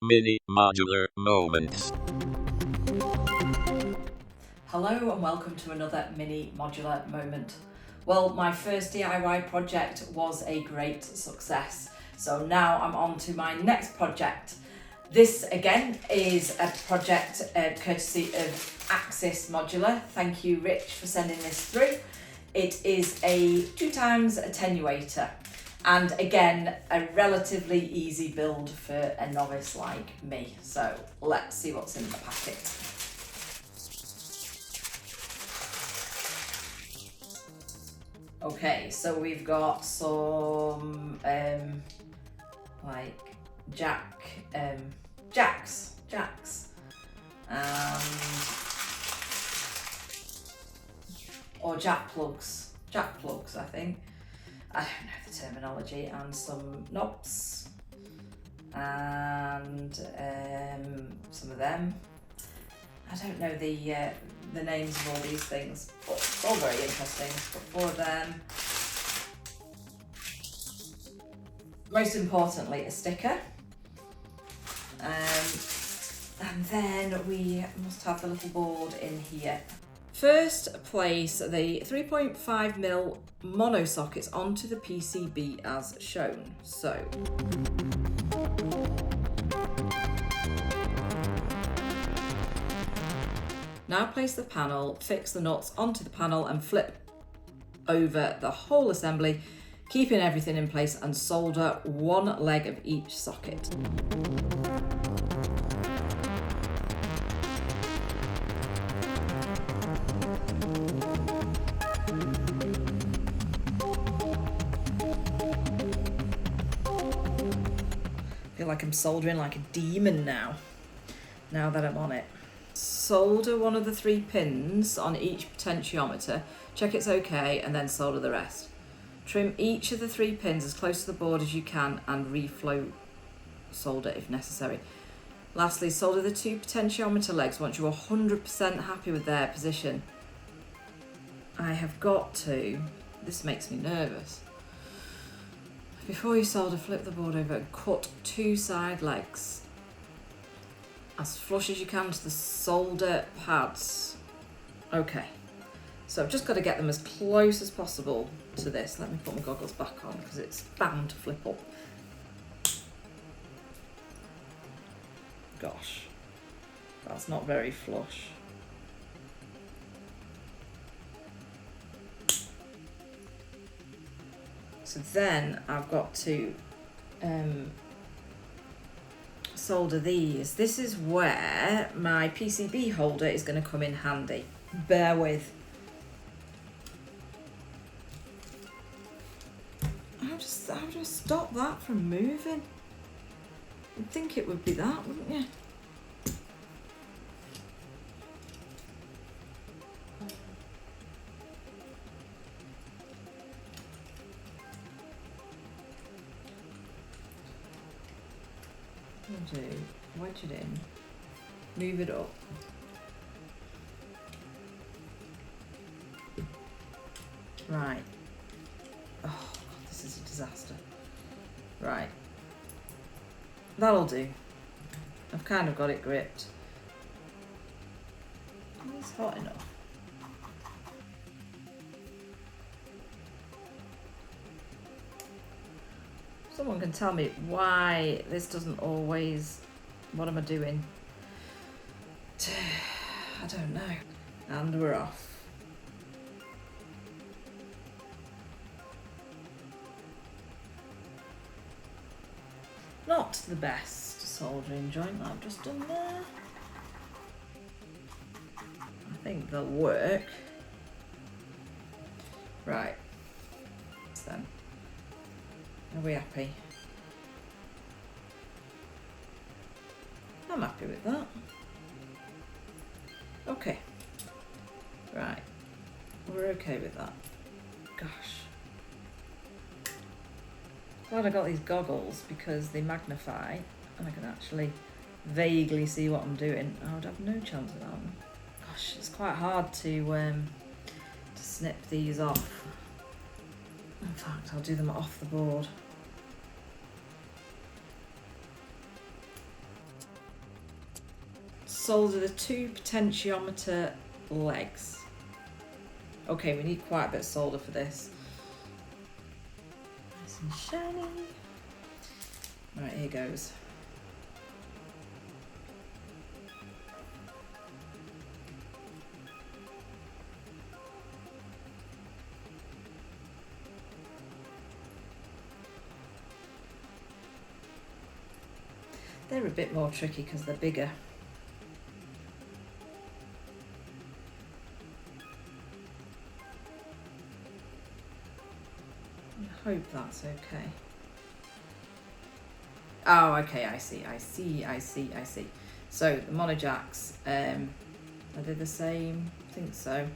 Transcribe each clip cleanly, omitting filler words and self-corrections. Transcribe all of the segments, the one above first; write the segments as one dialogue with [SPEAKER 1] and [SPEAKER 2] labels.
[SPEAKER 1] Mini Modular Moments.
[SPEAKER 2] Hello and welcome to another Mini Modular Moment. Well, my first DIY project was a great success, so now I'm on to my next project. This again is a project courtesy of Axis Modular. Thank you, Rich, for sending this through. It is a 2x attenuator, and again a relatively easy build for a novice like me. So let's see what's in the packet. Okay, so we've got some like jacks, or jack plugs, I think. I don't know the terminology, and some knobs, and some of them. I don't know the names of all these things, but it's all very interesting. Got 4 of them. Most importantly, a sticker. And then we must have the little board in here. First, place the 3.5mm mono sockets onto the PCB as shown. So, now place the panel, fix the nuts onto the panel and flip over the whole assembly, keeping everything in place, and solder one leg of each socket. I feel like I'm soldering like a demon now that I'm on it. Solder one of the 3 pins on each potentiometer, check it's okay, and then solder the rest. Trim each of the 3 pins as close to the board as you can and reflow solder if necessary. Lastly, solder the 2 potentiometer legs once you're 100% happy with their position. I have got to, this makes me nervous. Before you solder, flip the board over and cut 2 side legs as flush as you can to the solder pads. Okay, so I've just got to get them as close as possible to this. Let me put my goggles back on because it's bound to flip up. Gosh, that's not very flush. So then I've got to solder these. This is where my PCB holder is going to come in handy. Bear with. I'll just stop that from moving. You'd think it would be that, wouldn't you? Do wedge it in, move it up. Right. Oh God, this is a disaster. Right. That'll do. I've kind of got it gripped. It's hot enough. Someone can tell me why this doesn't always... What am I doing? I don't know. And we're off. Not the best soldering joint that I've just done there. I think they'll work. Right. Then. Are we happy? I'm happy with that. Okay. Right. We're okay with that. Gosh. Glad I got these goggles because they magnify and I can actually vaguely see what I'm doing. I would have no chance without them. Gosh, it's quite hard to snip these off. In fact, I'll do them off the board. solder the 2 potentiometer legs. Okay, we need quite a bit of solder for this. Nice and shiny. Right, here goes. They're a bit more tricky because they're bigger. I hope that's okay. Oh, okay, I see. So the monojacks, are they the same? I think so.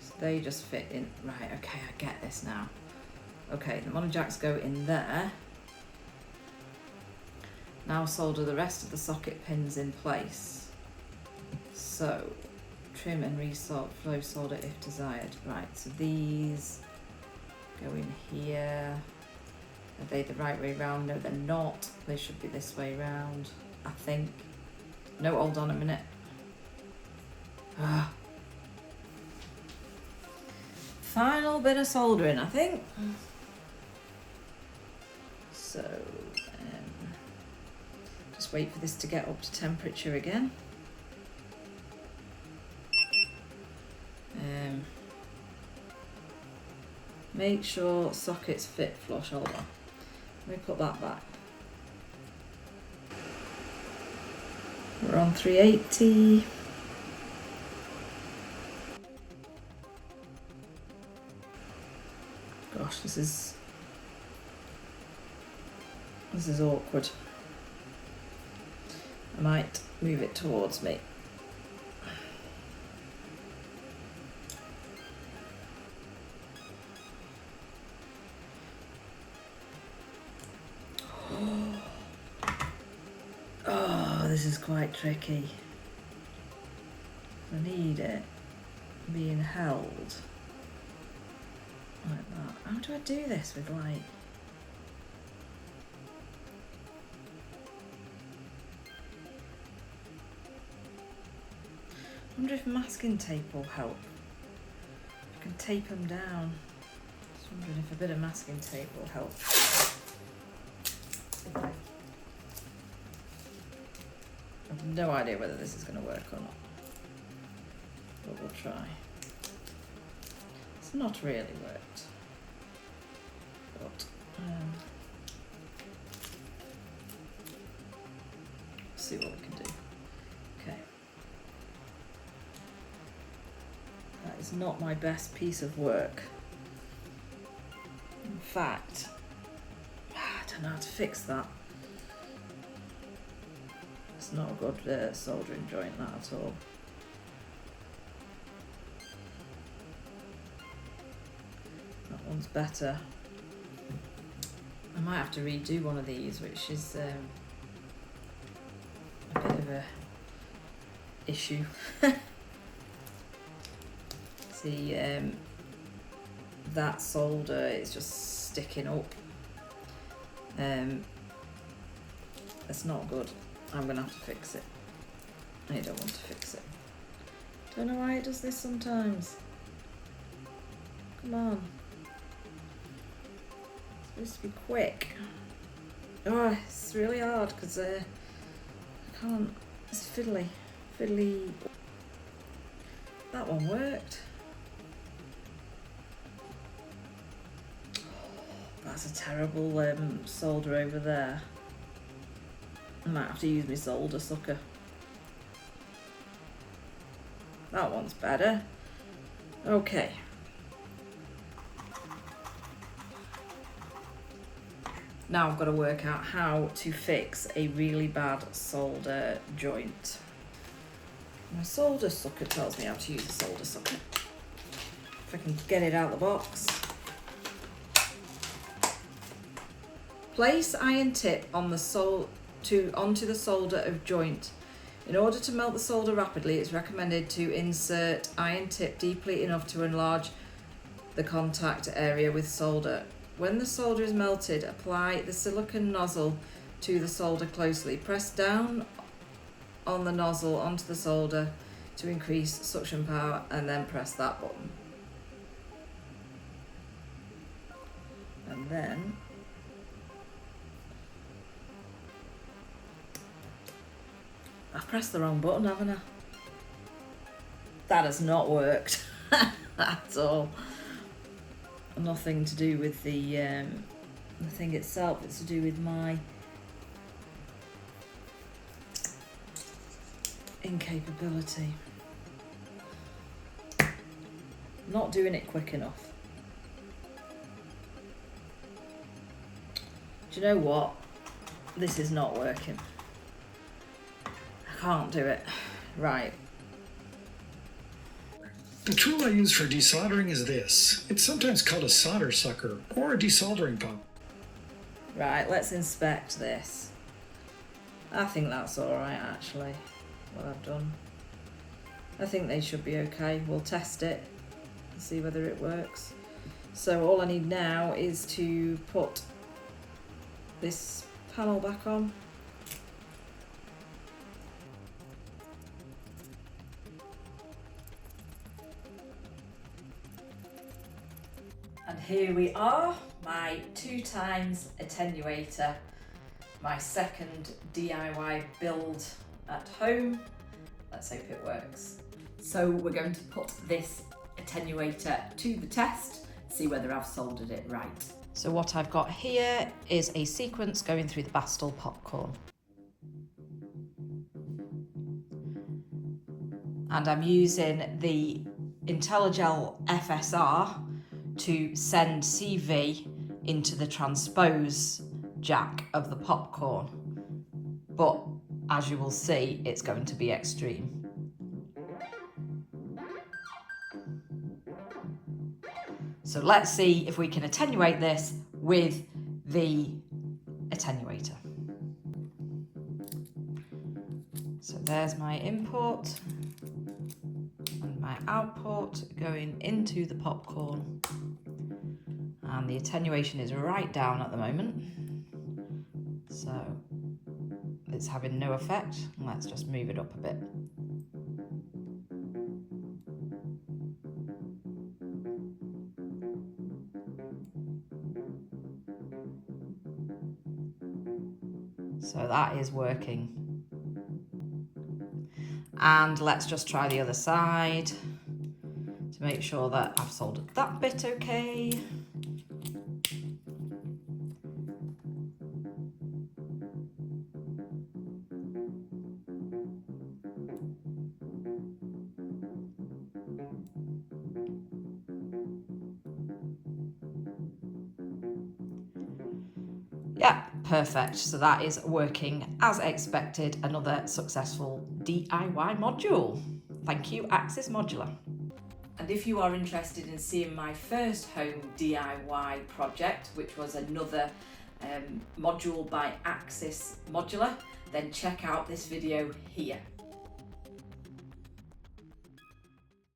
[SPEAKER 2] So they just fit in. Right, okay, I get this now. Okay, the monojacks go in there. Now solder the rest of the socket pins in place. So trim and flow solder if desired. Right, so these go in here. Are they the right way round? No, they're not. They should be this way round, I think. No, hold on a minute. Final bit of soldering, I think. So, just wait for this to get up to temperature again. Make sure sockets fit flush. Hold on. Let me put that back. We're on 380. Gosh, this is awkward. I might move it towards me. Oh, this is quite tricky. I need it being held like that. How do I do this with like... I wonder if masking tape will help. I can tape them down. Just wondering if a bit of masking tape will help. I've no idea whether this is going to work or not, but we'll try. It's not really worked, but see what we can do. Okay. That is not my best piece of work. In fact, I don't know how to fix that. It's not a good soldering joint, that at all. That one's better. I might have to redo one of these, which is a bit of a issue. See, that solder is just sticking up. That's not good. I'm gonna have to fix it. I don't want to fix it. Don't know why it does this sometimes. Come on. It's supposed to be quick. Oh, it's really hard because I can't. It's fiddly. That one worked. That's a terrible solder over there. I might have to use my solder sucker. That one's better. Okay. Now I've got to work out how to fix a really bad solder joint. My solder sucker tells me how to use a solder sucker. If I can get it out of the box. Place iron tip on the onto the solder of joint. In order to melt the solder rapidly, it's recommended to insert iron tip deeply enough to enlarge the contact area with solder. When the solder is melted, apply the silicone nozzle to the solder closely. Press down on the nozzle onto the solder to increase suction power, and then press that button. And then I've pressed the wrong button, haven't I? That has not worked at all. Nothing to do with the thing itself, it's to do with my incapability. Not doing it quick enough. Do you know what? This is not working. I can't do it. Right.
[SPEAKER 3] The tool I use for desoldering is this. It's sometimes called a solder sucker or a desoldering pump.
[SPEAKER 2] Right, let's inspect this. I think that's alright actually, what I've done. I think they should be okay. We'll test it and see whether it works. So all I need now is to put this panel back on. And here we are, my 2x attenuator, my second DIY build at home. Let's hope it works. So we're going to put this attenuator to the test, see whether I've soldered it right. So what I've got here is a sequence going through the Bastille popcorn. And I'm using the IntelliGel FSR to send CV into the transpose jack of the popcorn. But as you will see, it's going to be extreme. So let's see if we can attenuate this with the attenuator. So there's my input and my output going into the popcorn. And the attenuation is right down at the moment. So it's having no effect. Let's just move it up a bit. So that is working. And let's just try the other side to make sure that I've soldered that bit okay. Yeah, perfect. So that is working as expected. Another successful DIY module. Thank you, Axis Modular. And if you are interested in seeing my first home DIY project, which was another module by Axis Modular, then check out this video here.